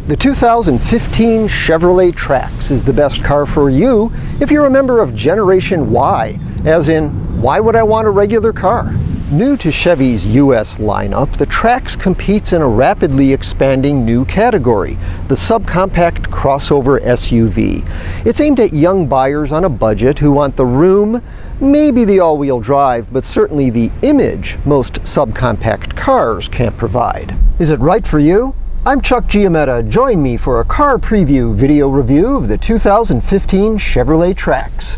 The 2015 Chevrolet Trax is the best car for you if you're a member of Generation Y, as in, why would I want a regular car? New to Chevy's US lineup, the Trax competes in a rapidly expanding new category, the subcompact crossover SUV. It's aimed at young buyers on a budget who want the room, maybe the all-wheel drive, but certainly the image most subcompact cars can't provide. Is it right for you? I'm Chuck Giametta. Join me for a car preview video review of the 2015 Chevrolet Trax.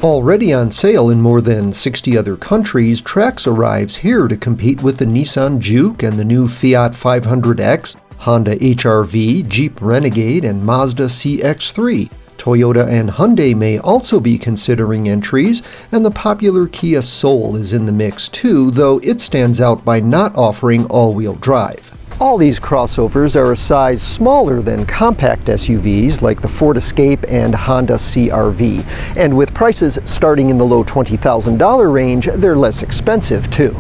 Already on sale in more than 60 other countries, Trax arrives here to compete with the Nissan Juke and the new Fiat 500X, Honda HR-V, Jeep Renegade, and Mazda CX-3. Toyota and Hyundai may also be considering entries, and the popular Kia Soul is in the mix too, though it stands out by not offering all-wheel drive. All these crossovers are a size smaller than compact SUVs like the Ford Escape and Honda CR-V, and with prices starting in the low $20,000 range, they're less expensive too.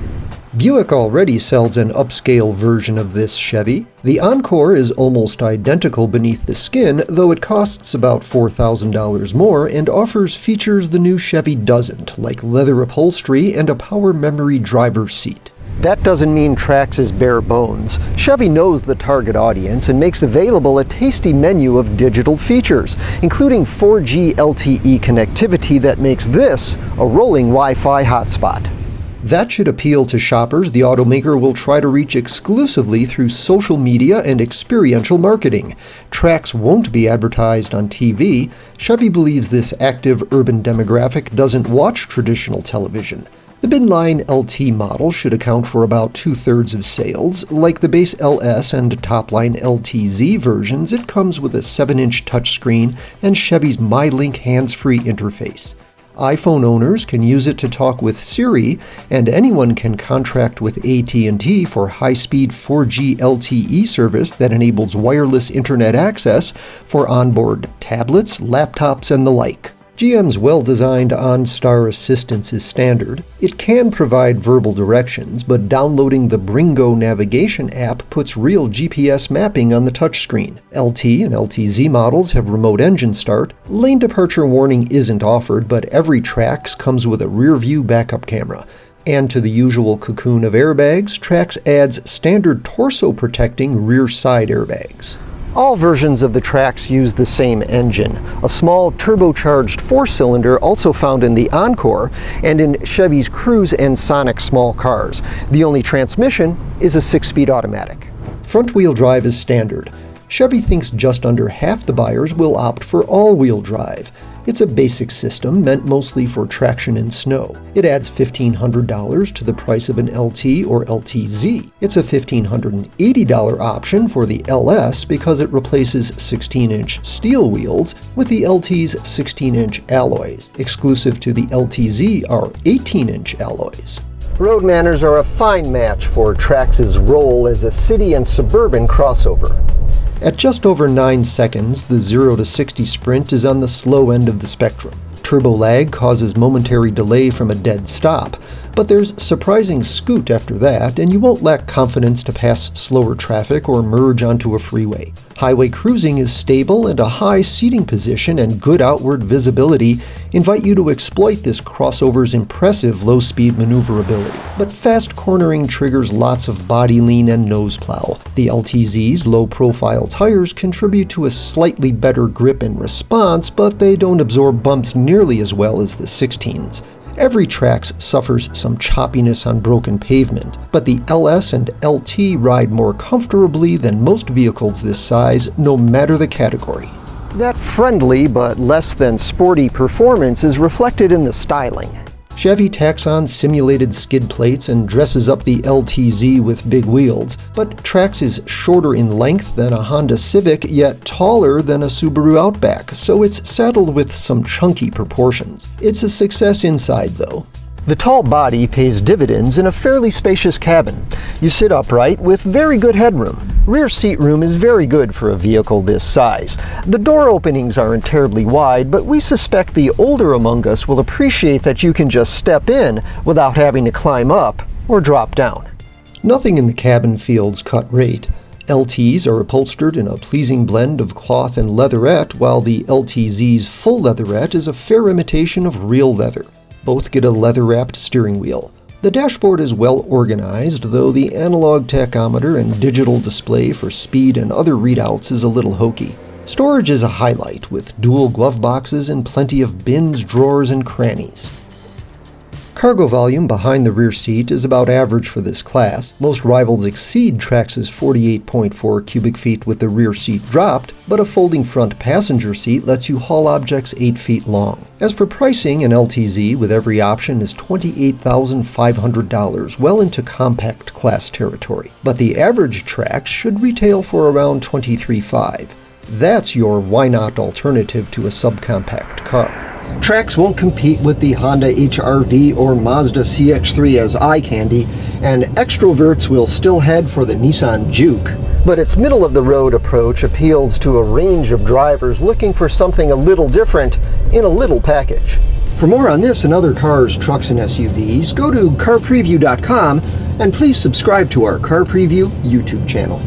Buick already sells an upscale version of this Chevy. The Encore is almost identical beneath the skin, though it costs about $4,000 more and offers features the new Chevy doesn't, like leather upholstery and a power memory driver's seat. That doesn't mean Trax is bare bones. Chevy knows the target audience and makes available a tasty menu of digital features, including 4G LTE connectivity that makes this a rolling Wi-Fi hotspot. That should appeal to shoppers the automaker will try to reach exclusively through social media and experiential marketing. Trax won't be advertised on TV. Chevy believes this active urban demographic doesn't watch traditional television. The midline LT model should account for about 2/3 of sales. Like the base LS and top-line LTZ versions, it comes with a 7-inch touchscreen and Chevy's MyLink hands-free interface. iPhone owners can use it to talk with Siri, and anyone can contract with AT&T for high-speed 4G LTE service that enables wireless internet access for onboard tablets, laptops, and the like. GM's well-designed OnStar assistance is standard. It can provide verbal directions, but downloading the Bringo navigation app puts real GPS mapping on the touchscreen. LT and LTZ models have remote engine start. Lane departure warning isn't offered, but every Trax comes with a rear-view backup camera. And to the usual cocoon of airbags, Trax adds standard torso-protecting rear-side airbags. All versions of the Trax use the same engine, a small turbocharged 4-cylinder also found in the Encore and in Chevy's Cruze and Sonic small cars. The only transmission is a 6-speed automatic. Front-wheel drive is standard. Chevy thinks just under half the buyers will opt for all-wheel drive. It's a basic system meant mostly for traction in snow. It adds $1,500 to the price of an LT or LTZ. It's a $1,580 option for the LS because it replaces 16-inch steel wheels with the LT's 16-inch alloys. Exclusive to the LTZ are 18-inch alloys. Road manners are a fine match for Trax's role as a city and suburban crossover. At just over 9 seconds, the 0 to 60 sprint is on the slow end of the spectrum. Turbo lag causes momentary delay from a dead stop, but there's surprising scoot after that, and you won't lack confidence to pass slower traffic or merge onto a freeway. Highway cruising is stable, and a high seating position and good outward visibility invite you to exploit this crossover's impressive low-speed maneuverability. But fast cornering triggers lots of body lean and nose plow. The LTZ's low-profile tires contribute to a slightly better grip and response, but they don't absorb bumps nearly as well as the 16s. Every Trax suffers some choppiness on broken pavement, but the LS and LT ride more comfortably than most vehicles this size, no matter the category. That friendly but less than sporty performance is reflected in the styling. Chevy tacks on simulated skid plates and dresses up the LTZ with big wheels, but Trax is shorter in length than a Honda Civic, yet taller than a Subaru Outback, so it's saddled with some chunky proportions. It's a success inside, though. The tall body pays dividends in a fairly spacious cabin. You sit upright with very good headroom. Rear seat room is very good for a vehicle this size. The door openings aren't terribly wide, but we suspect the older among us will appreciate that you can just step in without having to climb up or drop down. Nothing in the cabin feels cut rate. LTs are upholstered in a pleasing blend of cloth and leatherette, while the LTZ's full leatherette is a fair imitation of real leather. Both get a leather-wrapped steering wheel. The dashboard is well organized, though the analog tachometer and digital display for speed and other readouts is a little hokey. Storage is a highlight, with dual glove boxes and plenty of bins, drawers, and crannies. Cargo volume behind the rear seat is about average for this class. Most rivals exceed Trax's 48.4 cubic feet with the rear seat dropped, but a folding front passenger seat lets you haul objects 8 feet long. As for pricing, an LTZ with every option is $28,500, well into compact class territory. But the average Trax should retail for around $23,500. That's your why not alternative to a subcompact car. Trax won't compete with the Honda HR-V or Mazda CX-3 as eye candy, and extroverts will still head for the Nissan Juke. But its middle-of-the-road approach appeals to a range of drivers looking for something a little different in a little package. For more on this and other cars, trucks, and SUVs, go to carpreview.com and please subscribe to our Car Preview YouTube channel.